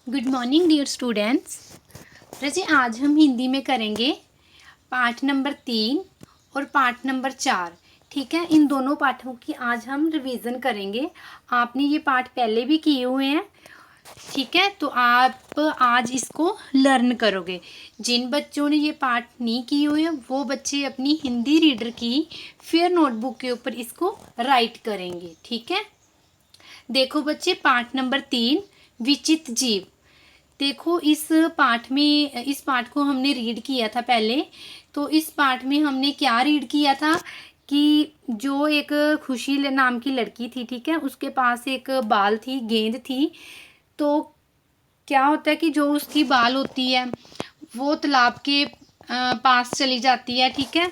Good morning dear students. बच्चे आज हम हिंदी में करेंगे पाठ नंबर 3 और पाठ नंबर 4। ठीक है, इन दोनों पाठों की आज हम रिवीजन करेंगे। आपने ये पाठ पहले भी किए हुए हैं, ठीक है, तो आप आज इसको लर्न करोगे। जिन बच्चों ने ये पाठ नहीं किए हुए हैं वो बच्चे अपनी हिंदी रीडर की फेयर नोटबुक के ऊपर इसको राइट करेंगे। ठीक है, देखो बच्चे, पाठ नंबर 3 विचित्र जीव। देखो इस पाठ को हमने रीड किया था पहले। तो इस पाठ में हमने क्या रीड किया था कि जो एक खुशी नाम की लड़की थी, ठीक है, उसके पास एक बाल थी, गेंद थी। तो क्या होता है कि जो उसकी बाल होती है वो तालाब के पास चली जाती है, ठीक है।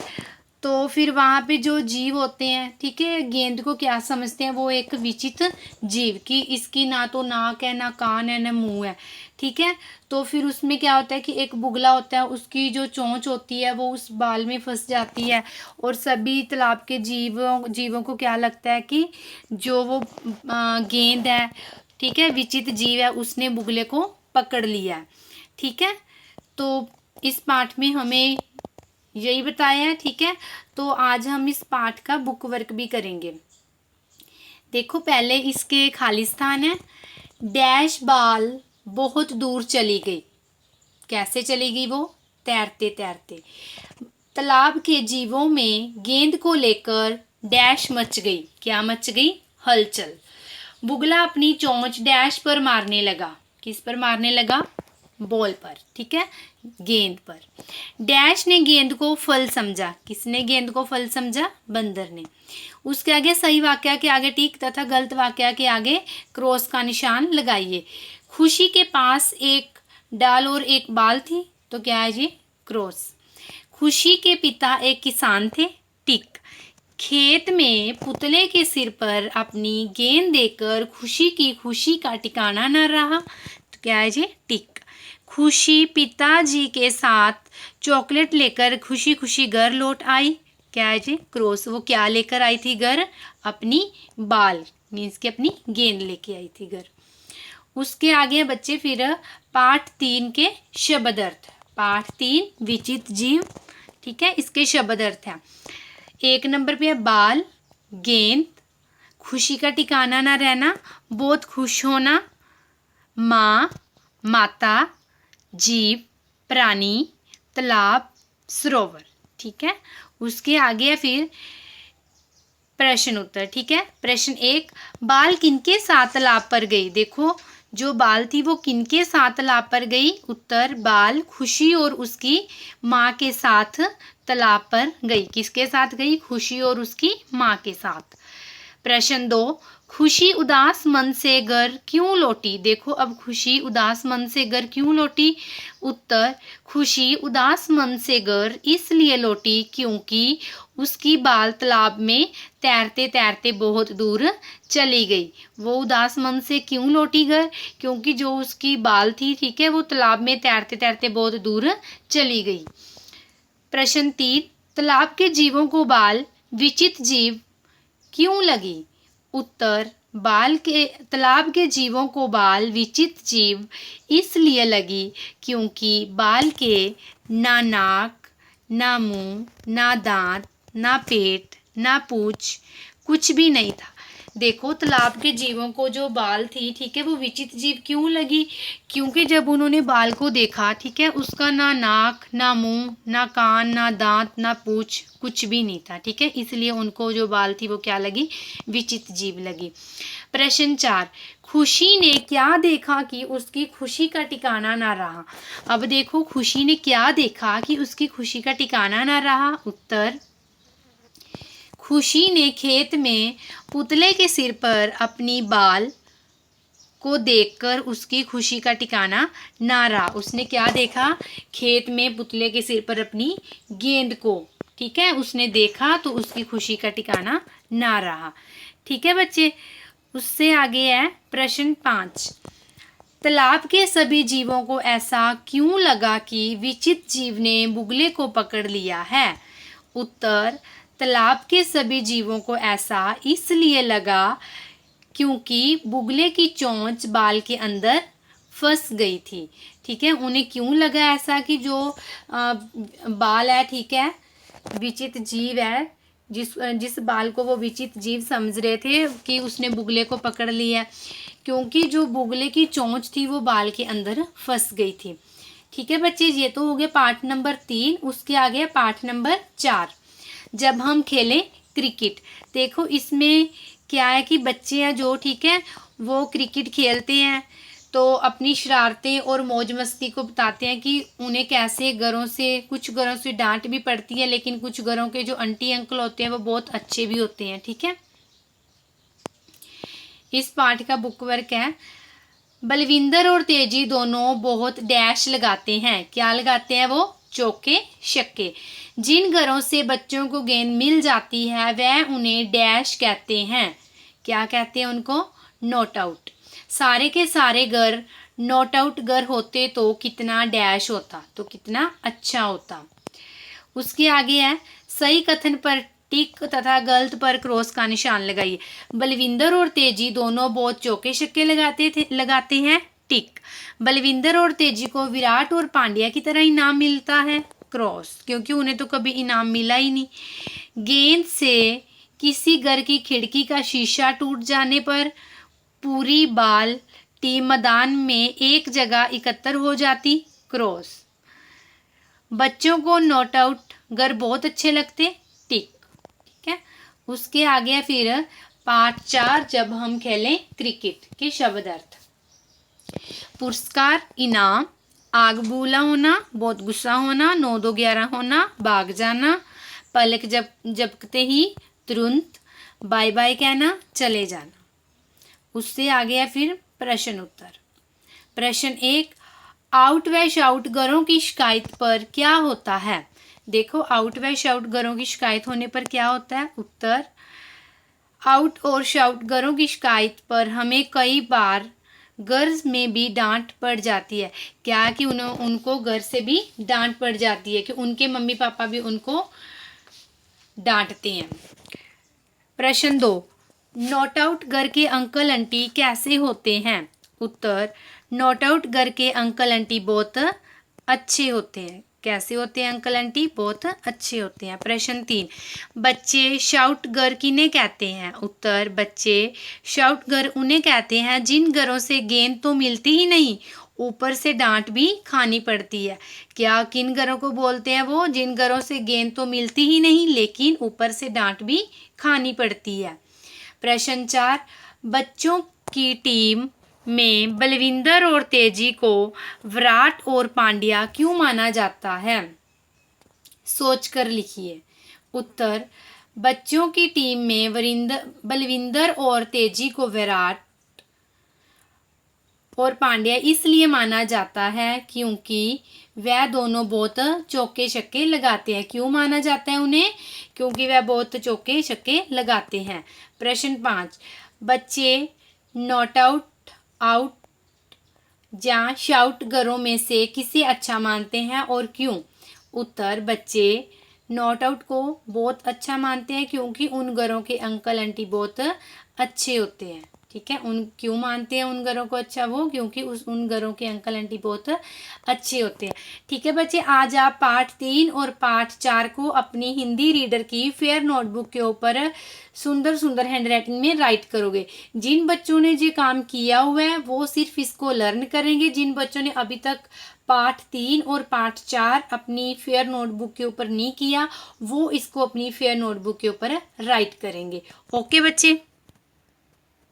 तो फिर वहाँ पे जो जीव होते हैं, ठीक है, गेंद को क्या समझते हैं, वो एक विचित्र जीव की इसकी ना तो नाक है, ना कान है, ना मुंह है, ठीक है। तो फिर उसमें क्या होता है कि एक बुगला होता है, उसकी जो चोंच होती है वो उस बाल में फंस जाती है। और सभी तालाब के जीवों को क्या लगता है कि जो वो गेंद है, ठीक है, विचित्र जीव है, उसने बुगले को पकड़ लिया है, ठीक है। तो इस पाठ में हमें यही बताया है, ठीक है। तो आज हम इस पाठ का बुक वर्क भी करेंगे। देखो, पहले इसके खालिस्तान है। डैश बाल बहुत दूर चली गई। कैसे चली गई वो? तैरते तैरते। तालाब के जीवों में गेंद को लेकर डैश मच गई। क्या मच गई? हलचल। बुगला अपनी चोंच डैश पर मारने लगा। किस पर मारने लगा? बॉल पर, ठीक है, गेंद पर। डैश ने गेंद को फल समझा। किसने गेंद को फल समझा? बंदर ने। उसके आगे सही वाक्य के आगे टिक तथा गलत वाक्य के आगे क्रॉस का निशान लगाइए। खुशी के पास एक डाल और एक बाल थी, तो क्या है जी? क्रॉस। खुशी के पिता एक किसान थे, टिक। खेत में पुतले के सिर पर अपनी गेंद देकर खुशी की खुशी का ठिकाना न रहा, तो क्या है जी? टिक। खुशी पिताजी के साथ चॉकलेट लेकर खुशी खुशी घर लौट आई। क्या है जी? क्रॉस। वो क्या लेकर आई थी घर? अपनी बाल, मीन्स कि अपनी गेंद लेके आई थी घर। उसके आगे बच्चे फिर पाठ 3 के शब्द अर्थ। पाठ 3 विचित्र जीव, ठीक है, इसके शब्द अर्थ हैं। 1 नंबर पे है बाल, गेंद, खुशी का ठिकाना ना रहना, बहुत खुश होना, माँ, माता, जीव, प्राणी, तालाब, सरोवर, ठीक है। उसके आगे फिर प्रश्न उत्तर, ठीक है। प्रश्न 1, बाल किनके साथ तालाब पर गई? देखो, जो बाल थी वो किनके साथ तालाब पर गई? उत्तर, बाल खुशी और उसकी माँ के साथ तालाब पर गई। किसके साथ गई? खुशी और उसकी माँ के साथ। प्रश्न 2, खुशी उदास मन से घर क्यों लौटी? देखो, अब खुशी उदास मन से घर क्यों लौटी? उत्तर, खुशी उदास मन से घर इसलिए लौटी क्योंकि उसकी बाल तालाब में तैरते तैरते बहुत दूर चली गई। वो उदास मन से क्यों लौटी घर? क्योंकि जो उसकी बाल थी, ठीक है, वो तालाब में तैरते तैरते बहुत दूर चली गई। प्रश्न 3, तालाब के जीवों को बाल विचित्र जीव क्यों लगी? उत्तर, तालाब के जीवों को बाल विचित्र जीव इसलिए लगी क्योंकि बाल के ना नाक, ना मुंह, ना दांत, ना पेट, ना पूंछ, कुछ भी नहीं था। देखो, तालाब के जीवों को जो बाल थी, ठीक है, वो विचित्र जीव क्यों लगी? क्योंकि जब उन्होंने बाल को देखा, ठीक है, उसका ना नाक, ना मुंह, ना कान, ना दांत, ना पूंछ, कुछ भी नहीं था, ठीक है, इसलिए उनको जो बाल थी वो क्या लगी? विचित्र जीव लगी। प्रश्न 4, खुशी ने क्या देखा कि उसकी खुशी का ठिकाना ना रहा? अब देखो, खुशी ने क्या देखा कि उसकी खुशी का ठिकाना ना रहा? उत्तर, खुशी ने खेत में पुतले के सिर पर अपनी बाल को देखकर उसकी खुशी का ठिकाना ना रहा। उसने क्या देखा? खेत में पुतले के सिर पर अपनी गेंद को, ठीक है, उसने देखा तो उसकी खुशी का ठिकाना ना रहा। ठीक है बच्चे, उससे आगे है प्रश्न 5, तालाब के सभी जीवों को ऐसा क्यों लगा कि विचित्र जीव ने बुगले को पकड़ लिया है? उत्तर, तालाब के सभी जीवों को ऐसा इसलिए लगा क्योंकि बुगले की चोंच बाल के अंदर फंस गई थी। ठीक है, उन्हें क्यों लगा ऐसा कि जो बाल है, ठीक है, विचित्र जीव है, जिस बाल को वो विचित्र जीव समझ रहे थे कि उसने बुगले को पकड़ लिया, क्योंकि जो बुगले की चोंच थी वो बाल के अंदर फंस गई थी। ठीक है बच्चे, ये तो हो गया पार्ट नंबर 3। उसके आगे पार्ट नंबर 4, जब हम खेलें क्रिकेट। देखो इसमें क्या है कि बच्चे हैं जो, ठीक है, वो क्रिकेट खेलते हैं तो अपनी शरारतें और मौज मस्ती को बताते हैं कि उन्हें कैसे कुछ घरों से डांट भी पड़ती है, लेकिन कुछ घरों के जो आंटी अंकल होते हैं वो बहुत अच्छे भी होते हैं। ठीक है, इस पार्ट का बुक वर्क है, बलविंदर और तेजी दोनों बहुत डैश लगाते हैं। क्या लगाते हैं वो? चौके छक्के। जिन घरों से बच्चों को गेंद मिल जाती है वह उन्हें डैश कहते हैं। क्या कहते हैं उनको? Not out. सारे के सारे घर नॉट आउट घर होते तो कितना डैश होता, तो कितना अच्छा होता। उसके आगे है, सही कथन पर टिक तथा गलत पर क्रॉस का निशान लगाइए। बलविंदर और तेजी दोनों बहुत चौके छक्के लगाते हैं, टिक। बलविंदर और तेजी को विराट और पांड्या की तरह इनाम मिलता है, क्रॉस, क्योंकि उन्हें तो कभी इनाम मिला ही नहीं। गेंद से किसी घर की खिड़की का शीशा टूट जाने पर पूरी बाल टीम मैदान में एक जगह एकत्र हो जाती, क्रॉस। बच्चों को नॉट आउट घर बहुत अच्छे लगते, टिक। ठीक है, उसके आगे फिर पार्ट 4, जब हम खेलें क्रिकेट के शब्द अर्थ। पुरस्कार, इनाम, आग बूला होना, बहुत गुस्सा होना, 9-2-11 होना, भाग जाना, पलक झपकते ही, तुरंत, बाय बाय कहना, चले जाना। उससे आगे है फिर प्रश्न उत्तर। प्रश्न 1, आउट व शाउट घरों की शिकायत पर क्या होता है? देखो, आउट व शाउट घरों की शिकायत होने पर क्या होता है? उत्तर, आउट और शाउट घरों की शिकायत पर हमें कई बार घर में भी डांट पड़ जाती है। क्या कि उनको घर से भी डांट पड़ जाती है, कि उनके मम्मी पापा भी उनको डांटते हैं। प्रश्न 2, नॉट आउट घर के अंकल आंटी कैसे होते हैं? उत्तर, नॉट आउट घर के अंकल आंटी बहुत अच्छे होते हैं। कैसे होते हैं अंकल आंटी? बहुत अच्छे होते हैं। प्रश्न 3, बच्चे शाउट घर किन्हें कहते हैं? उत्तर, बच्चे शाउट घर उन्हें कहते हैं जिन घरों से गेंद तो मिलती ही नहीं, ऊपर से डांट भी खानी पड़ती है। क्या, किन घरों को बोलते हैं वो? जिन घरों से गेंद तो मिलती ही नहीं लेकिन ऊपर से डांट भी खानी पड़ती है। प्रश्न 4, बच्चों की टीम में बलविंदर और तेजी को विराट और पांड्या क्यों माना जाता है? सोचकर लिखिए। उत्तर, बच्चों की टीम में बलविंदर और तेजी को विराट और पांड्या इसलिए माना जाता है क्योंकि वह दोनों बहुत चौके छक्के लगाते हैं। क्यों माना जाता है उन्हें? क्योंकि वह बहुत चौके छक्के लगाते हैं। प्रश्न 5, बच्चे नॉट आउट या शाउट घरों में से किसे अच्छा मानते हैं और क्यों? उत्तर, बच्चे नॉट आउट को बहुत अच्छा मानते हैं क्योंकि उन घरों के अंकल आंटी बहुत अच्छे होते हैं। ठीक है, उन क्यों मानते हैं उन घरों को अच्छा? वो क्योंकि उन घरों के अंकल आंटी बहुत अच्छे होते हैं। ठीक है बच्चे, आज आप पार्ट 3 और पार्ट 4 को अपनी हिंदी रीडर की फेयर नोटबुक के ऊपर सुंदर सुंदर हैंड राइटिंग में राइट करोगे। जिन बच्चों ने ये काम किया हुआ है वो सिर्फ इसको लर्न करेंगे। जिन बच्चों ने अभी तक पार्ट 3 और पार्ट 4 अपनी फेयर नोटबुक के ऊपर नहीं किया वो इसको अपनी फेयर नोटबुक के ऊपर राइट करेंगे। ओके बच्चे।